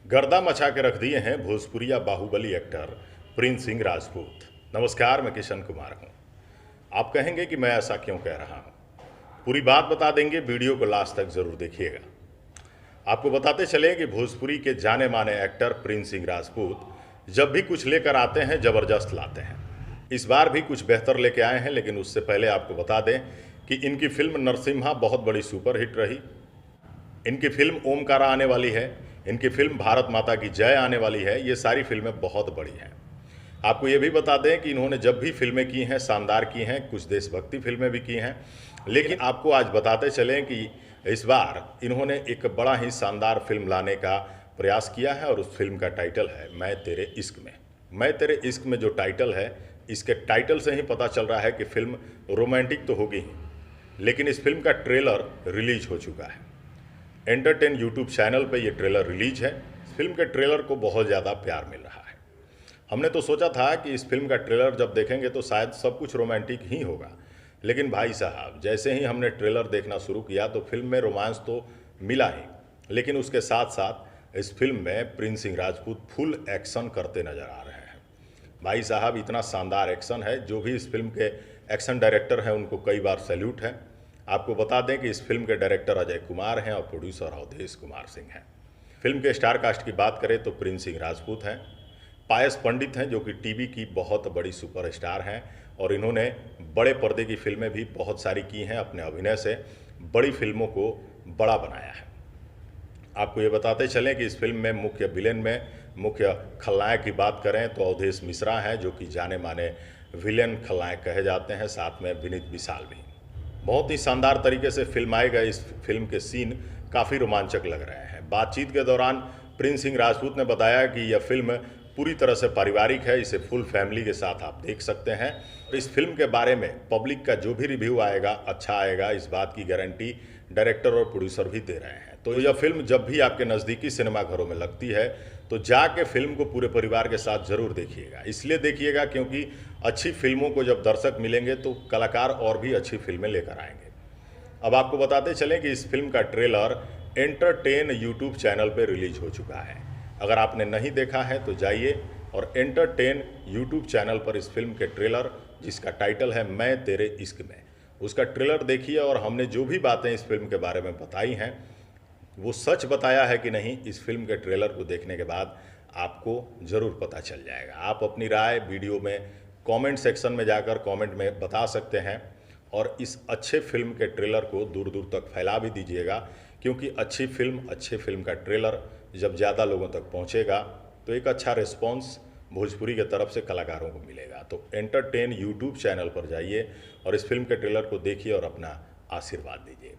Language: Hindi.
गर्दा मचा के रख दिए हैं भोजपुरिया बाहुबली एक्टर प्रिंस सिंह राजपूत। नमस्कार, मैं किशन कुमार हूं। आप कहेंगे कि मैं ऐसा क्यों कह रहा हूं। पूरी बात बता देंगे, वीडियो को लास्ट तक जरूर देखिएगा। आपको बताते चले कि भोजपुरी के जाने माने एक्टर प्रिंस सिंह राजपूत जब भी कुछ लेकर आते हैं जबरदस्त लाते हैं। इस बार भी कुछ बेहतर लेके आए हैं, लेकिन उससे पहले आपको बता दें कि इनकी फिल्म नरसिम्हा बहुत बड़ी सुपरहिट रही। इनकी फिल्म ओमकारा आने वाली है, इनकी फिल्म भारत माता की जय आने वाली है। ये सारी फिल्में बहुत बड़ी हैं। आपको ये भी बता दें कि इन्होंने जब भी फिल्में की हैं शानदार की हैं, कुछ देशभक्ति फिल्में भी की हैं। लेकिन आपको आज बताते चलें कि इस बार इन्होंने एक बड़ा ही शानदार फिल्म लाने का प्रयास किया है और उस फिल्म का टाइटल है मैं तेरे इश्क में। मैं तेरे इश्क में जो टाइटल है, इसके टाइटल से ही पता चल रहा है कि फिल्म रोमांटिक तो होगी ही, लेकिन इस फिल्म का ट्रेलर रिलीज हो चुका है। एंटरटेन यूट्यूब चैनल पे ये ट्रेलर रिलीज है। इस फिल्म के ट्रेलर को बहुत ज़्यादा प्यार मिल रहा है। हमने तो सोचा था कि इस फिल्म का ट्रेलर जब देखेंगे तो शायद सब कुछ रोमांटिक ही होगा, लेकिन भाई साहब जैसे ही हमने ट्रेलर देखना शुरू किया तो फिल्म में रोमांस तो मिला ही, लेकिन उसके साथ साथ इस फिल्म में Prince Singh Rajput full action करते नजर आ रहे हैं। भाई साहब इतना शानदार एक्शन है, जो भी इस फिल्म के एक्शन डायरेक्टर हैं उनको कई बार सैल्यूट है। आपको बता दें कि इस फिल्म के डायरेक्टर अजय कुमार हैं और प्रोड्यूसर अवधेश कुमार सिंह हैं। फिल्म के स्टार कास्ट की बात करें तो प्रिंस सिंह राजपूत हैं, पायस पंडित हैं जो कि टीवी की बहुत बड़ी सुपरस्टार हैं और इन्होंने बड़े पर्दे की फिल्में भी बहुत सारी की हैं। अपने अभिनय से बड़ी फिल्मों को बड़ा बनाया है। आपको ये बताते चलें कि इस फिल्म में मुख्य विलेन में मुख्य खलनायक की बात करें तो अवधेश मिश्रा हैं, जो कि जाने माने विलेन खलनायक कहे जाते हैं। साथ में विनीत विशाल भी। बहुत ही शानदार तरीके से फिल्माए गए इस फिल्म के सीन काफ़ी रोमांचक लग रहे हैं। बातचीत के दौरान प्रिंस सिंह राजपूत ने बताया कि यह फिल्म पूरी तरह से पारिवारिक है, इसे फुल फैमिली के साथ आप देख सकते हैं। इस फिल्म के बारे में पब्लिक का जो भी रिव्यू आएगा अच्छा आएगा, इस बात की गारंटी डायरेक्टर और प्रोड्यूसर भी दे रहे हैं। तो यह फिल्म जब भी आपके नज़दीकी सिनेमाघरों में लगती है तो जाके फिल्म को पूरे परिवार के साथ ज़रूर देखिएगा। इसलिए देखिएगा क्योंकि अच्छी फिल्मों को जब दर्शक मिलेंगे तो कलाकार और भी अच्छी फिल्में लेकर आएंगे। अब आपको बताते चलें कि इस फिल्म का ट्रेलर एंटरटेन यूट्यूब चैनल पर रिलीज हो चुका है। अगर आपने नहीं देखा है तो जाइए और एंटरटेन यूट्यूब चैनल पर इस फिल्म के ट्रेलर, जिसका टाइटल है मैं तेरे इश्क में, उसका ट्रेलर देखिए। और हमने जो भी बातें इस फिल्म के बारे में बताई हैं वो सच बताया है कि नहीं, इस फिल्म के ट्रेलर को देखने के बाद आपको ज़रूर पता चल जाएगा। आप अपनी राय वीडियो में कमेंट सेक्शन में जाकर कमेंट में बता सकते हैं और इस अच्छे फिल्म के ट्रेलर को दूर दूर तक फैला भी दीजिएगा, क्योंकि अच्छी फिल्म का ट्रेलर जब ज़्यादा लोगों तक पहुंचेगा तो एक अच्छा रिस्पॉन्स भोजपुरी के तरफ से कलाकारों को मिलेगा। तो एंटरटेन यूट्यूब चैनल पर जाइए और इस फिल्म के ट्रेलर को देखिए और अपना आशीर्वाद दीजिए।